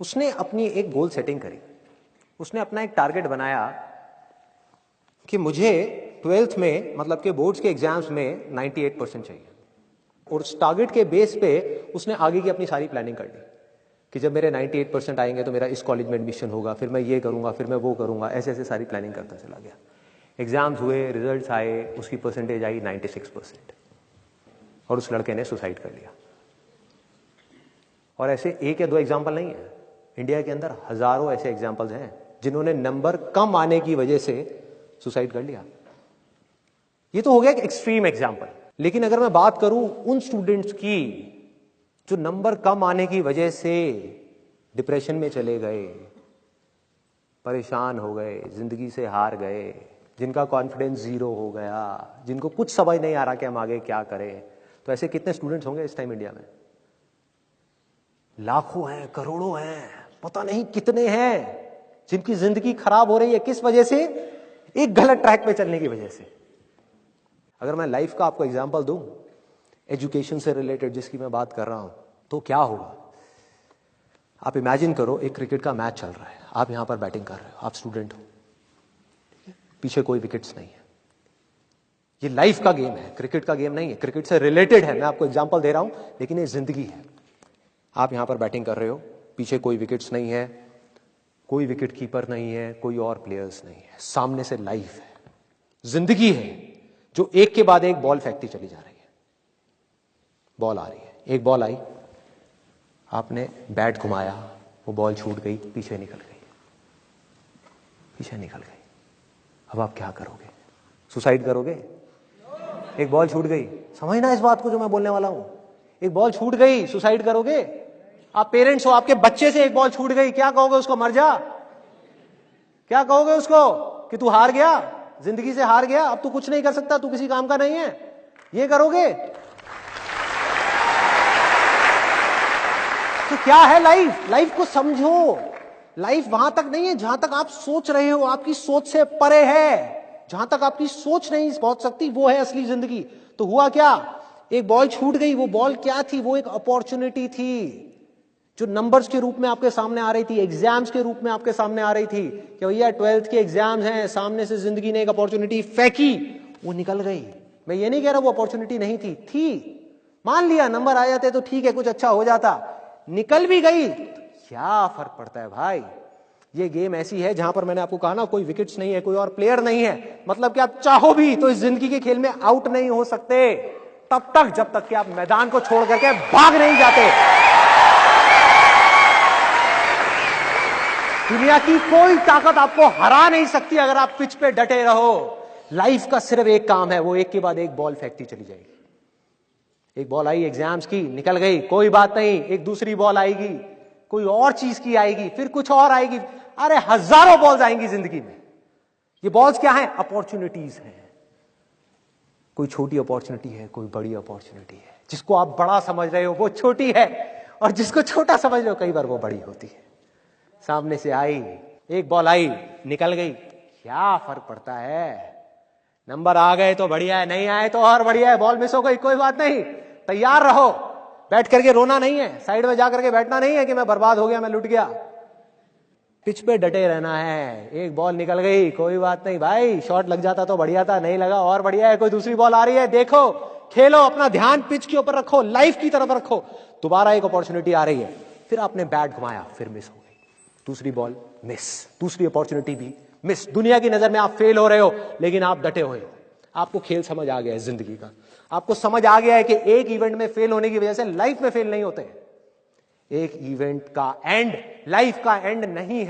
उसने अपनी एक गोल सेटिंग करी, उसने अपना एक टारगेट बनाया कि मुझे 12th में मतलब के बोर्ड्स के एग्जाम्स में 98% चाहिए, और उस टारगेट के बेस पे उसने आगे की अपनी सारी प्लानिंग कर ली कि जब मेरे 98% आएंगे तो मेरा इस कॉलेज में एडमिशन होगा, फिर मैं ये करूंगा, फिर मैं वो करूंगा, ऐसे ऐसे सारी प्लानिंग करता चला गया। एग्जाम्स हुए, रिजल्ट्स आए, उसकी परसेंटेज आई 96% और उस लड़के ने सुसाइड कर लिया। और ऐसे एक या दो एग्जाम्पल नहीं है, इंडिया के अंदर हजारों ऐसे एग्जाम्पल्स हैं जिन्होंने नंबर कम आने की वजह से सुसाइड कर लिया। ये तो हो गया एक एक्सट्रीम एग्जाम्पल, लेकिन अगर मैं बात करूं उन स्टूडेंट्स की जो नंबर कम आने की वजह से डिप्रेशन में चले गए, परेशान हो गए, जिंदगी से हार गए, जिनका कॉन्फिडेंस जीरो हो गया, जिनको कुछ समझ नहीं आ रहा कि हम आगे क्या करें, तो ऐसे कितने स्टूडेंट्स होंगे इस टाइम इंडिया में? लाखों हैं, करोड़ों हैं, पता नहीं कितने हैं जिनकी जिंदगी खराब हो रही है। किस वजह से? एक गलत ट्रैक पे चलने की वजह से। अगर मैं लाइफ का आपको एग्जांपल दूं, एजुकेशन से रिलेटेड जिसकी मैं बात कर रहा हूं, तो क्या होगा? आप इमेजिन करो एक क्रिकेट का मैच चल रहा है, आप यहां पर बैटिंग कर रहे हो, आप स्टूडेंट हो, पीछे कोई विकेट्स नहीं है। ये लाइफ का गेम है, क्रिकेट का गेम नहीं है, क्रिकेट से रिलेटेड है, मैं आपको एग्जांपल दे रहा हूं, लेकिन ये जिंदगी है। आप यहां पर बैटिंग कर रहे हो, पीछे कोई विकेट्स नहीं है, कोई विकेट कीपर नहीं है, कोई और प्लेयर्स नहीं है, सामने से लाइफ है, जिंदगी है जो एक के बाद एक बॉल फेंकती चली जा रही है। बॉल आ रही है, एक बॉल आई, आपने बैट घुमाया, वो बॉल छूट गई, पीछे निकल गई, पीछे निकल गई। अब आप क्या करोगे? सुसाइड करोगे? एक बॉल छूट गई, समझना इस बात को जो मैं बोलने वाला हूं, एक बॉल छूट गई, सुसाइड करोगे? आप पेरेंट्स हो, आपके बच्चे से एक बॉल छूट गई, क्या कहोगे उसको? मर जा? क्या कहोगे उसको कि तू हार गया, जिंदगी से हार गया, अब तू कुछ नहीं कर सकता, तू किसी काम का नहीं है? ये करोगे? तो क्या है लाइफ? लाइफ को समझो। लाइफ वहां तक नहीं है जहां तक आप सोच रहे हो, आपकी सोच से परे है। जहां तक आपकी सोच नहीं पहुंच सकती वो है असली जिंदगी। तो हुआ क्या? एक बॉल छूट गई, वो बॉल क्या थी? वो एक अपॉर्चुनिटी थी जो नंबर्स के रूप में आपके सामने आ रही थी, एग्जाम्स के रूप में आपके सामने आ रही थी कि भैया 12th के एग्जाम्स हैं, सामने से जिंदगी ने एक अपॉर्चुनिटी फेंकी, वो निकल गई। मैं ये नहीं कह रहा वो अपॉर्चुनिटी नहीं थी, मान लिया नंबर आ जाते तो ठीक है, कुछ अच्छा हो जाता, निकल भी गई, क्या फर्क पड़ता है भाई? ये गेम ऐसी है जहां पर मैंने आपको कहा ना, कोई विकेट्स नहीं है, कोई और प्लेयर नहीं है, मतलब कि आप चाहो भी तो इस जिंदगी के खेल में आउट नहीं हो सकते तब तक जब तक कि आप मैदान को छोड़ करके भाग नहीं जाते। दुनिया की कोई ताकत आपको हरा नहीं सकती अगर आप पिच पे डटे रहो। लाइफ का सिर्फ एक काम है, वो एक के बाद एक बॉल फेंकती चली जाएगी। एक बॉल आई एग्जाम्स की, निकल गई, कोई बात नहीं, एक दूसरी बॉल आएगी, कोई और चीज की आएगी, फिर कुछ और आएगी, अरे हजारों बॉल्स आएंगी जिंदगी में। ये बॉल्स क्या है? अपॉर्चुनिटीज हैं। कोई छोटी अपॉर्चुनिटी है, कोई बड़ी अपॉर्चुनिटी है। जिसको आप बड़ा समझ रहे हो वो छोटी है, और जिसको छोटा समझ रहे हो कई बार वो बड़ी होती है। सामने से आई, एक बॉल आई, निकल गई, क्या फर्क पड़ता है? नंबर आ गए तो बढ़िया है, नहीं आए तो और बढ़िया है, बॉल मिस हो गई, कोई बात नहीं, तैयार रहो। बैठ करके रोना नहीं है, साइड में जाकर के बैठना नहीं है कि मैं बर्बाद हो गया, मैं लुट गया। पिच पे डटे रहना है। एक बॉल निकल गई, कोई बात नहीं भाई, शॉट लग जाता तो बढ़िया था, नहीं लगा और बढ़िया है, कोई दूसरी बॉल आ रही है, देखो, खेलो, अपना ध्यान पिच के ऊपर रखो, लाइफ की तरफ रखो। दोबारा एक अपॉर्चुनिटी आ रही है, फिर आपने बैट घुमाया, फिर मिस हो गई, दूसरी बॉल मिस, दूसरी अपॉर्चुनिटी भी मिस। दुनिया की नजर में आप फेल हो रहे हो, लेकिन आप डटे हुए हो। आपको खेल समझ आ गया है जिंदगी का, आपको समझ आ गया है कि एक इवेंट में फेल होने की वजह से लाइफ में फेल नहीं होते। एक इवेंट का एंड लाइफ का एंड नहीं है।